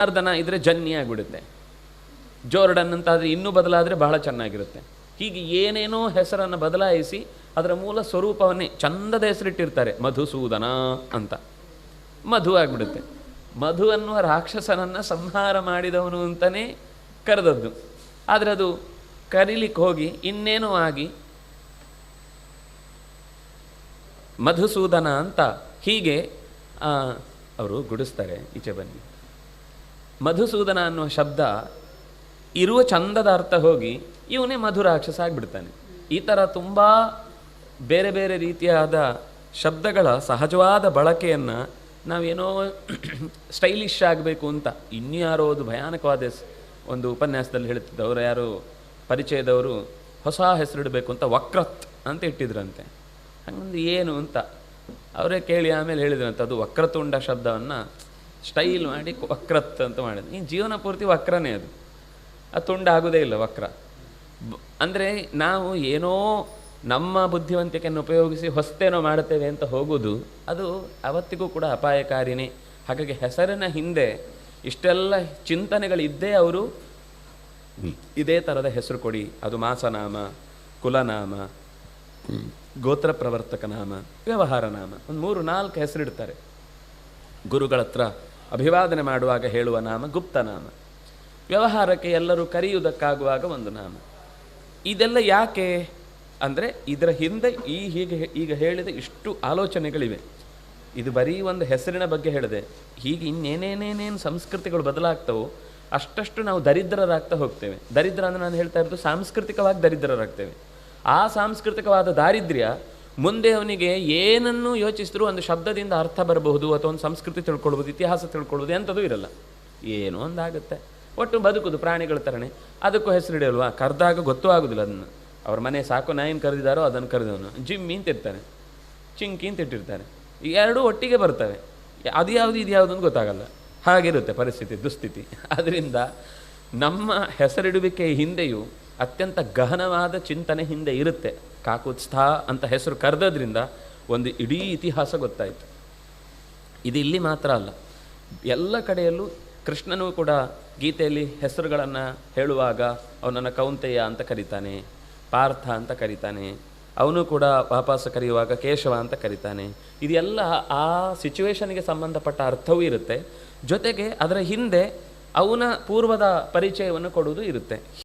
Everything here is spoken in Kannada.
ಜನಾರ್ದನ ಇದ್ರೆ ಜನ್ನಿ ಆಗಿಬಿಡುತ್ತೆ. ಜೋರ್ಡನ್ ಅಂತಾದರೆ ಇನ್ನೂ ಬದಲಾದರೆ ಬಹಳ ಚೆನ್ನಾಗಿರುತ್ತೆ. ಹೀಗೆ ಏನೇನೋ ಹೆಸರನ್ನು ಬದಲಾಯಿಸಿ ಅದರ ಮೂಲ ಸ್ವರೂಪವನ್ನೇ ಚಂದದ ಹೆಸರಿಟ್ಟಿರ್ತಾರೆ. ಮಧುಸೂದನ ಅಂತ ಮಧು ಆಗಿಬಿಡುತ್ತೆ. ಮಧು ಅನ್ನುವ ರಾಕ್ಷಸನನ್ನು ಸಂಹಾರ ಮಾಡಿದವನು ಅಂತಲೇ ಕರೆದದ್ದು. ಆದರೆ ಅದು ಕರೀಲಿಕ್ಕೆ ಹೋಗಿ ಇನ್ನೇನೋ ಆಗಿ ಮಧುಸೂದನ ಅಂತ ಹೀಗೆ ಅವರು ಗುಡಿಸ್ತಾರೆ. ಈಚೆ ಬನ್ನಿ. ಮಧುಸೂದನ ಅನ್ನುವ ಶಬ್ದ ಇರುವ ಚಂದದ ಅರ್ಥ ಹೋಗಿ ಇವನೇ ಮಧು ರಾಕ್ಷಸ ಆಗಿಬಿಡ್ತಾನೆ. ಈ ಥರ ತುಂಬ ಬೇರೆ ಬೇರೆ ರೀತಿಯಾದ ಶಬ್ದಗಳ ಸಹಜವಾದ ಬಳಕೆಯನ್ನು ನಾವೇನೋ ಸ್ಟೈಲಿಶ್ ಆಗಬೇಕು ಅಂತ ಇನ್ಯಾರೋ ಅದು ಭಯಾನಕವಾದ ಒಂದು ಉಪನ್ಯಾಸದಲ್ಲಿ ಹೇಳ್ತಿದ್ದು. ಅವರು ಯಾರು ಪರಿಚಯದವರು ಹೊಸ ಹೆಸರಿಡಬೇಕು ಅಂತ ವಕ್ರತ್ ಅಂತ ಇಟ್ಟಿದ್ರಂತೆ. ಹಂಗಂದು ಏನು ಅಂತ ಅವರೇ ಕೇಳಿ ಆಮೇಲೆ ಹೇಳಿದ್ರಂತೆ, ಅದು ವಕ್ರತುಂಡ ಶಬ್ದವನ್ನು ಸ್ಟೈಲ್ ಮಾಡಿ ವಕ್ರತ್ ಅಂತ ಮಾಡಿದ್ರು. ಈ ಜೀವನ ಪೂರ್ತಿ ವಕ್ರನೇ ಅದು ತುಂಡ ಆಗೋದೇ ಇಲ್ಲ ವಕ್ರ. ಅಂದರೆ ನಾವು ಏನೋ ನಮ್ಮ ಬುದ್ಧಿವಂತಿಕೆಯನ್ನು ಉಪಯೋಗಿಸಿ ಹೊಸ್ತೇನೋ ಮಾಡುತ್ತೇವೆ ಅಂತ ಹೋಗೋದು ಅದು ಅವತ್ತಿಗೂ ಕೂಡ ಅಪಾಯಕಾರಿನೇ. ಹಾಗಾಗಿ ಹೆಸರಿನ ಹಿಂದೆ ಇಷ್ಟೆಲ್ಲ ಚಿಂತನೆಗಳಿದ್ದೇ ಅವರು ಇದೇ ಥರದ ಹೆಸರು ಕೊಡಿ, ಅದು ಮಾಸನಾಮ, ಕುಲನಾಮ, ಗೋತ್ರ ಪ್ರವರ್ತಕ ನಾಮ, ವ್ಯವಹಾರ ನಾಮ, ಒಂದು 3-4 ಹೆಸರಿಡ್ತಾರೆ. ಗುರುಗಳ ಹತ್ರ ಅಭಿವಾದನೆ ಮಾಡುವಾಗ ಹೇಳುವ ನಾಮ ಗುಪ್ತನಾಮ, ವ್ಯವಹಾರಕ್ಕೆ ಎಲ್ಲರೂ ಕರೆಯುವುದಕ್ಕಾಗುವಾಗ ಒಂದು ನಾಮ. ಇದೆಲ್ಲ ಯಾಕೆ ಅಂದರೆ ಇದರ ಹಿಂದೆ ಈಗ ಹೇಳಿದ ಇಷ್ಟು ಆಲೋಚನೆಗಳಿವೆ. ಇದು ಬರೀ ಒಂದು ಹೆಸರಿನ ಬಗ್ಗೆ ಹೇಳಿದೆ. ಹೀಗೆ ಇನ್ನೇನೇನೇನೇನು ಸಂಸ್ಕೃತಿಗಳು ಬದಲಾಗ್ತವೋ ಅಷ್ಟಷ್ಟು ನಾವು ದರಿದ್ರರಾಗ್ತಾ ಹೋಗ್ತೇವೆ. ದರಿದ್ರ ಅಂದರೆ ನಾನು ಹೇಳ್ತಾ ಇರೋದು ಸಾಂಸ್ಕೃತಿಕವಾಗಿ ದರಿದ್ರರಾಗ್ತೇವೆ. ಆ ಸಾಂಸ್ಕೃತಿಕವಾದ ದಾರಿದ್ರ್ಯ ಮುಂದೆ ಅವನಿಗೆ ಏನನ್ನೂ ಯೋಚಿಸಿದ್ರು ಒಂದು ಶಬ್ದದಿಂದ ಅರ್ಥ ಬರಬಹುದು, ಅಥವಾ ಒಂದು ಸಂಸ್ಕೃತಿ ತಿಳ್ಕೊಳ್ಬೋದು, ಇತಿಹಾಸ ತಿಳ್ಕೊಳ್ಬೋದು, ಎಂಥದ್ದು ಇರಲ್ಲ. ಏನೋ ಒಂದಾಗುತ್ತೆ. ಒಟ್ಟು ಬದುಕುದು ಪ್ರಾಣಿಗಳ ಥರನೇ. ಅದಕ್ಕೂ ಹೆಸರಿಡಲ್ವಾ? ಕರೆದಾಗ ಗೊತ್ತೂ ಆಗೋದಿಲ್ಲ. ಅದನ್ನು ಅವ್ರ ಮನೆ ಸಾಕು ನಾಯಿನ ಕರೆದಿದ್ದಾರೋ ಅದನ್ನು ಕರೆದವನು ಜಿಮ್ಮಿ ಅಂತ ಇರ್ತಾನೆ, ಚಿಂಕಿ ಅಂತ ಇಟ್ಟಿರ್ತಾರೆ. ಈ ಎರಡೂ ಒಟ್ಟಿಗೆ ಬರ್ತವೆ. ಅದು ಯಾವುದು ಇದು ಯಾವುದು ಅಂತ ಗೊತ್ತಾಗಲ್ಲ. ಹಾಗಿರುತ್ತೆ ಪರಿಸ್ಥಿತಿ, ದುಸ್ಥಿತಿ. ಆದ್ದರಿಂದ ನಮ್ಮ ಹೆಸರಿಡುವಿಕೆ ಹಿಂದೆಯೂ ಅತ್ಯಂತ ಗಹನವಾದ ಚಿಂತನೆ ಹಿಂದೆ ಇರುತ್ತೆ. ಕಾಕುತ್ಸ್ಥಾ ಅಂತ ಹೆಸರು ಕರೆದೋದ್ರಿಂದ ಒಂದು ಇಡೀ ಇತಿಹಾಸ ಗೊತ್ತಾಯಿತು. ಇದು ಇಲ್ಲಿ ಮಾತ್ರ ಅಲ್ಲ, ಎಲ್ಲ ಕಡೆಯಲ್ಲೂ ಕೃಷ್ಣನೂ ಕೂಡ ಗೀತೆಯಲ್ಲಿ ಹೆಸರುಗಳನ್ನು ಹೇಳುವಾಗ ಅವನನ್ನು ಕೌಂತೆಯ ಅಂತ ಕರೀತಾನೆ, ಪಾರ್ಥ ಅಂತ ಕರೀತಾನೆ. ಅವನು ಕೂಡ ವಾಪಸ್ ಕರೆಯುವಾಗ ಕೇಶವ ಅಂತ ಕರೀತಾನೆ. ಇದೆಲ್ಲ ಆ ಸಿಚುವೇಶನ್ಗೆ ಸಂಬಂಧಪಟ್ಟ ಅರ್ಥವೂ ಇರುತ್ತೆ. ಜೊತೆಗೆ ಅದರ ಹಿಂದೆ ಅವನ ಪೂರ್ವದ ಪರಿಚಯವನ್ನು ಕೊಡುವುದು ಇರುತ್ತೆ.